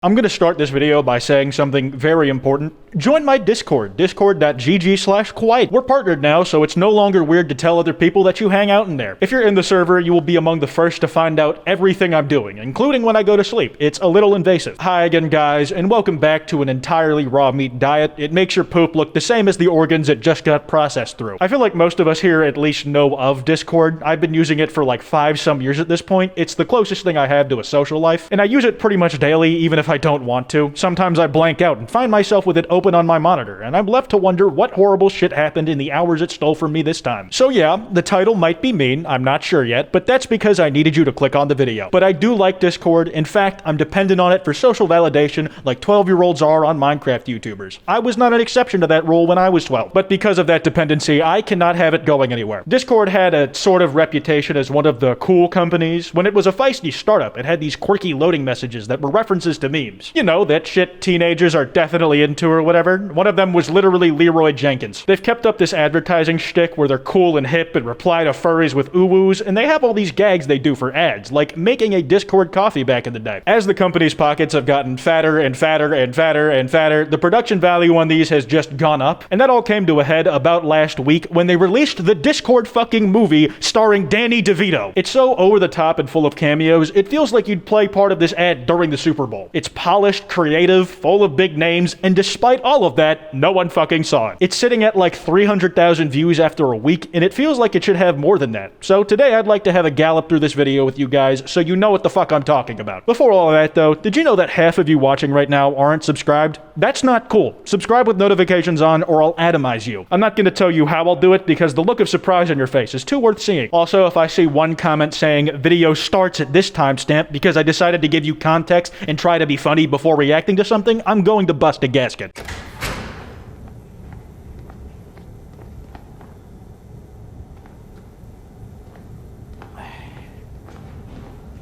I'm gonna start this video by saying something very important. Join my Discord, discord.gg/Kwite. We're partnered now, so it's no longer weird to tell other people that you hang out in there. If you're in the server, you will be among the first to find out everything I'm doing, including when I go to sleep. It's a little invasive. Hi again, guys, and welcome back to an entirely raw meat diet. It makes your poop look the same as the organs it just got processed through. I feel like most of us here at least know of Discord. I've been using it for like 5-some years at this point. It's the closest thing I have to a social life, and I use it pretty much daily, even if I don't want to. Sometimes I blank out and find myself with it open on my monitor, and I'm left to wonder what horrible shit happened in the hours it stole from me this time. So yeah, the title might be mean, I'm not sure yet, but that's because I needed you to click on the video. But I do like Discord. In fact, I'm dependent on it for social validation like 12-year-olds are on Minecraft YouTubers. I was not an exception to that rule when I was 12, but because of that dependency, I cannot have it going anywhere. Discord had a sort of reputation as one of the cool companies. When it was a feisty startup, it had these quirky loading messages that were references to memes. You know, that shit teenagers are definitely into or whatever. One of them was literally Leroy Jenkins. They've kept up this advertising shtick where they're cool and hip and reply to furries with ooh-woos, and they have all these gags they do for ads, like making a Discord coffee back in the day. As the company's pockets have gotten fatter and fatter and fatter and fatter, the production value on these has just gone up, and that all came to a head about last week when they released the Discord fucking movie starring Danny DeVito. It's so over the top and full of cameos, it feels like you'd play part of this ad during the Super Bowl. It's polished, creative, full of big names, and despite all of that, no one fucking saw it. It's sitting at like 300,000 views after a week, and it feels like it should have more than that. So today I'd like to have a gallop through this video with you guys so you know what the fuck I'm talking about. Before all of that though, did you know that half of you watching right now aren't subscribed? That's not cool. Subscribe with notifications on or I'll atomize you. I'm not gonna tell you how I'll do it because the look of surprise on your face is too worth seeing. Also, if I see one comment saying video starts at this timestamp because I decided to give you context and try to be funny before reacting to something, I'm going to bust a gasket.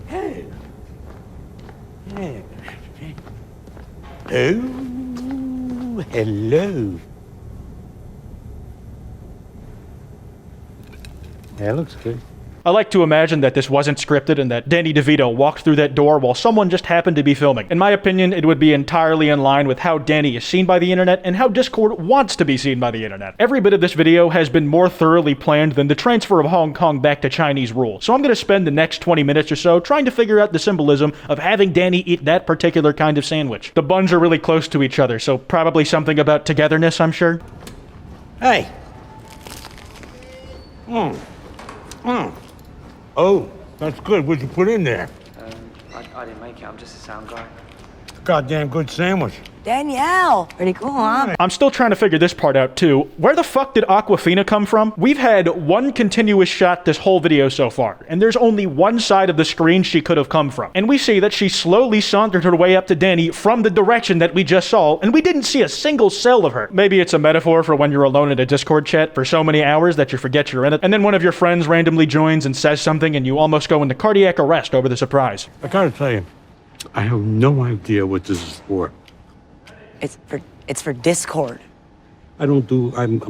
Hey. Oh, hello. That looks good. I like to imagine that this wasn't scripted and that Danny DeVito walked through that door while someone just happened to be filming. In my opinion, it would be entirely in line with how Danny is seen by the internet and how Discord wants to be seen by the internet. Every bit of this video has been more thoroughly planned than the transfer of Hong Kong back to Chinese rule. So I'm going to spend the next 20 minutes or so trying to figure out the symbolism of having Danny eat that particular kind of sandwich. The buns are really close to each other, so probably something about togetherness, I'm sure. Hey. Oh, that's good. What'd you put in there? I didn't make it. I'm just a sound guy. Goddamn good sandwich. Danielle, pretty cool, huh? I'm still trying to figure this part out too. Where the fuck did Aquafina come from? We've had one continuous shot this whole video so far, and there's only one side of the screen she could have come from. And we see that she slowly sauntered her way up to Danny from the direction that we just saw, and we didn't see a single cell of her. Maybe it's a metaphor for when you're alone in a Discord chat for so many hours that you forget you're in it, and then one of your friends randomly joins and says something and you almost go into cardiac arrest over the surprise. I gotta tell you, I have no idea what this is for. It's for Discord. I'm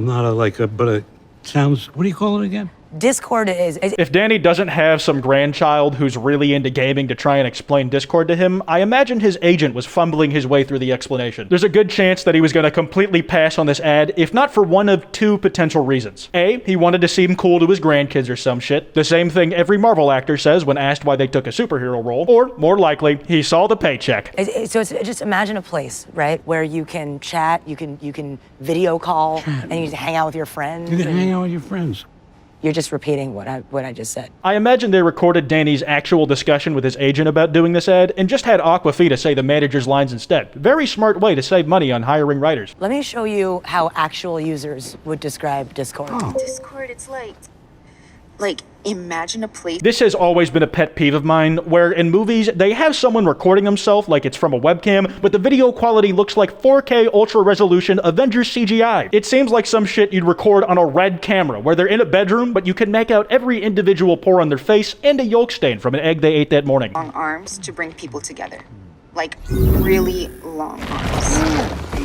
not but it sounds, what do you call it again? Discord is If Danny doesn't have some grandchild who's really into gaming to try and explain Discord to him, I imagine his agent was fumbling his way through the explanation. There's a good chance that he was going to completely pass on this ad, if not for one of two potential reasons. A, he wanted to seem cool to his grandkids or some shit, the same thing every Marvel actor says when asked why they took a superhero role, or, more likely, he saw the paycheck. so it's just imagine a place, right, where you can chat, you can video call, and you can hang out with your friends. You can hang out with your friends. You're just repeating what I just said. I imagine they recorded Danny's actual discussion with his agent about doing this ad and just had Aquafina say the manager's lines instead. Very smart way to save money on hiring writers. Let me show you how actual users would describe Discord. Oh. Discord, it's like imagine a place. This has always been a pet peeve of mine, where in movies, they have someone recording himself like it's from a webcam, but the video quality looks like 4K ultra resolution Avengers CGI. It seems like some shit you'd record on a red camera, where they're in a bedroom, but you can make out every individual pore on their face and a yolk stain from an egg they ate that morning. Long arms to bring people together. Like really long arms.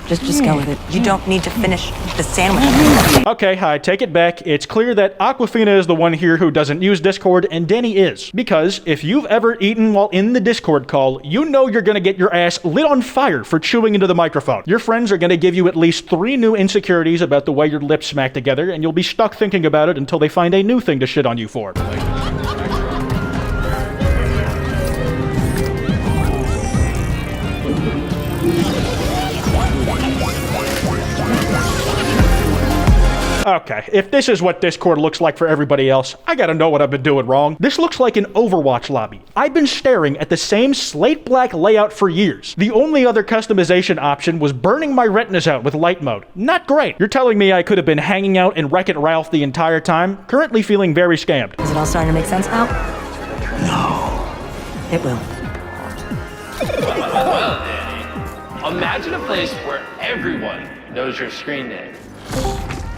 Just go with it. You don't need to finish the sandwich. Okay, I take it back. It's clear that Aquafina is the one here who doesn't use Discord, and Danny is. Because if you've ever eaten while in the Discord call, you know you're gonna get your ass lit on fire for chewing into the microphone. Your friends are gonna give you at least 3 new insecurities about the way your lips smack together, and you'll be stuck thinking about it until they find a new thing to shit on you for. Okay, if this is what Discord looks like for everybody else, I gotta know what I've been doing wrong. This looks like an Overwatch lobby. I've been staring at the same slate black layout for years. The only other customization option was burning my retinas out with light mode. Not great. You're telling me I could have been hanging out in Wreck-It Ralph the entire time? Currently feeling very scammed. Is it all starting to make sense now? No. It will. Well, Danny, imagine a place where everyone knows your screen name.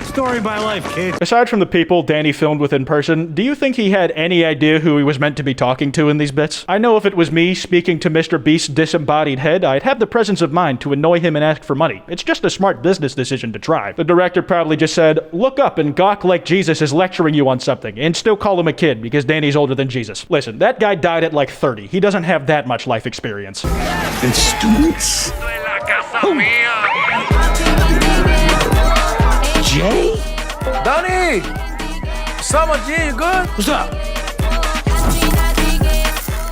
Story of my life, kid. Aside from the people Danny filmed with in person, do you think he had any idea who he was meant to be talking to in these bits? I know if it was me speaking to Mr. Beast's disembodied head, I'd have the presence of mind to annoy him and ask for money. It's just a smart business decision to try. The director probably just said, look up and gawk like Jesus is lecturing you on something, and still call him a kid because Danny's older than Jesus. Listen, that guy died at like 30. He doesn't have that much life experience. And students? Jay? Donnie! What's up, my G? You good? What's up?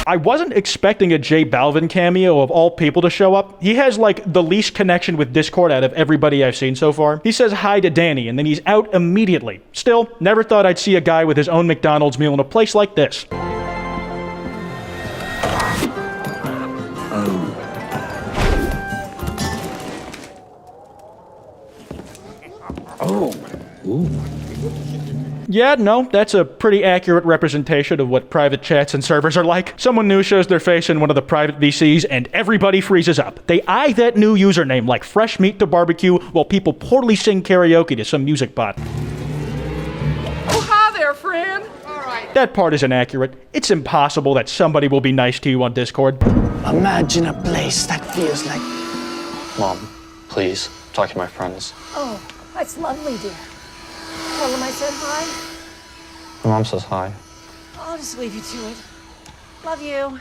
I wasn't expecting a J Balvin cameo of all people to show up. He has like the least connection with Discord out of everybody I've seen so far. He says hi to Danny and then he's out immediately. Still, never thought I'd see a guy with his own McDonald's meal in a place like this. Oh. Ooh. Yeah, no, that's a pretty accurate representation of what private chats and servers are like. Someone new shows their face in one of the private VCs and everybody freezes up. They eye that new username like fresh meat to barbecue while people poorly sing karaoke to some music bot. Oh, hi there, friend. All right. That part is inaccurate. It's impossible that somebody will be nice to you on Discord. Imagine a place that feels like... Mom, please, talk to my friends. Oh, that's lovely, dear. Tell them I said hi. My mom says hi. I'll just leave you to it. Love you.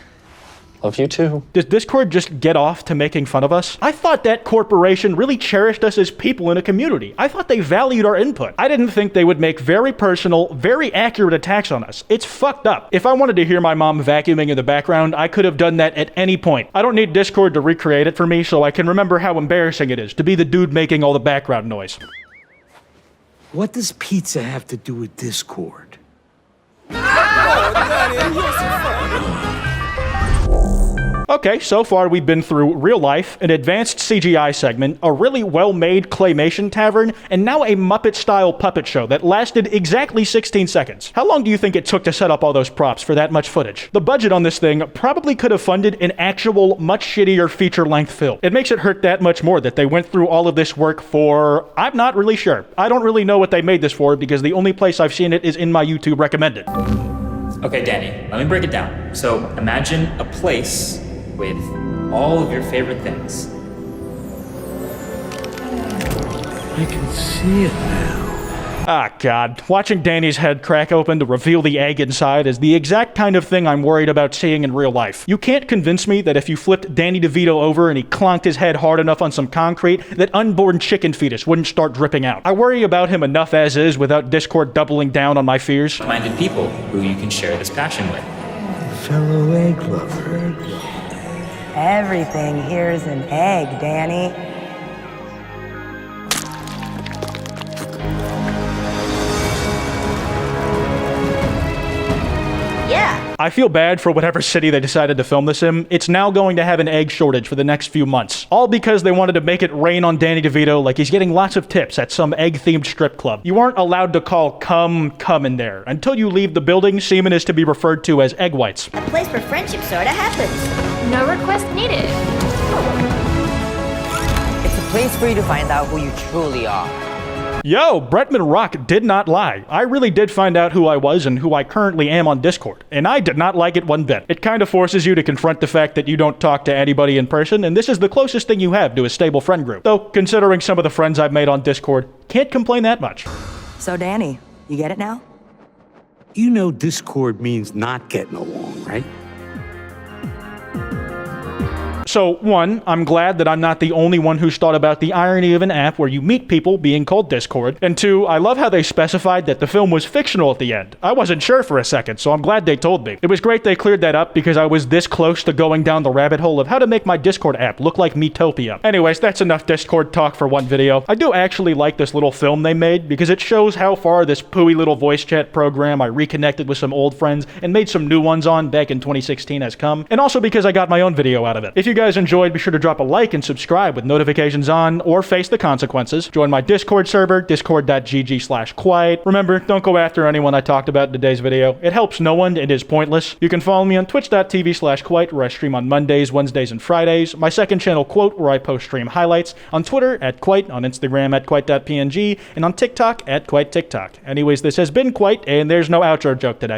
Love you too. Does Discord just get off to making fun of us? I thought that corporation really cherished us as people in a community. I thought they valued our input. I didn't think they would make very personal, very accurate attacks on us. It's fucked up. If I wanted to hear my mom vacuuming in the background, I could have done that at any point. I don't need Discord to recreate it for me so I can remember how embarrassing it is to be the dude making all the background noise. What does pizza have to do with Discord? Okay, so far we've been through real life, an advanced CGI segment, a really well-made claymation tavern, and now a Muppet-style puppet show that lasted exactly 16 seconds. How long do you think it took to set up all those props for that much footage? The budget on this thing probably could have funded an actual, much shittier feature-length film. It makes it hurt that much more that they went through all of this work for... I'm not really sure. I don't really know what they made this for because the only place I've seen it is in my YouTube recommended. Okay, Danny, let me break it down. So imagine a place with all of your favorite things. I can see it now. Ah, God. Watching Danny's head crack open to reveal the egg inside is the exact kind of thing I'm worried about seeing in real life. You can't convince me that if you flipped Danny DeVito over and he clonked his head hard enough on some concrete, that unborn chicken fetus wouldn't start dripping out. I worry about him enough as is without Discord doubling down on my fears. Minded people who you can share this passion with. Fellow egg lover. Everything here's an egg, Danny. Yeah. I feel bad for whatever city they decided to film this in. It's now going to have an egg shortage for the next few months. All because they wanted to make it rain on Danny DeVito like he's getting lots of tips at some egg-themed strip club. You aren't allowed to call cum in there. Until you leave the building, semen is to be referred to as egg whites. A place where friendship sorta happens. No request needed. It's a place for you to find out who you truly are. Yo, Bretman Rock did not lie. I really did find out who I was and who I currently am on Discord, and I did not like it one bit. It kind of forces you to confront the fact that you don't talk to anybody in person, and this is the closest thing you have to a stable friend group. Though, considering some of the friends I've made on Discord, can't complain that much. So Danny, you get it now? You know Discord means not getting along, right? So, one, I'm glad that I'm not the only one who's thought about the irony of an app where you meet people being called Discord. And two, I love how they specified that the film was fictional at the end. I wasn't sure for a second, so I'm glad they told me. It was great they cleared that up because I was this close to going down the rabbit hole of how to make my Discord app look like Metopia. Anyways, that's enough Discord talk for one video. I do actually like this little film they made because it shows how far this pooey little voice chat program I reconnected with some old friends and made some new ones on back in 2016 has come, and also because I got my own video out of it. If you guys enjoyed, be sure to drop a like and subscribe with notifications on, or face the consequences. Join my Discord server, discord.gg/Kwite. Remember, don't go after anyone I talked about in today's video. It helps no one, it is pointless. You can follow me on twitch.tv/Kwite, where I stream on Mondays, Wednesdays, and Fridays. My second channel, Quote, where I post stream highlights. On Twitter, @Kwite, on Instagram, @Kwite.png, and on TikTok, @KwiteTikTok. Anyways, this has been Kwite, and there's no outro joke today.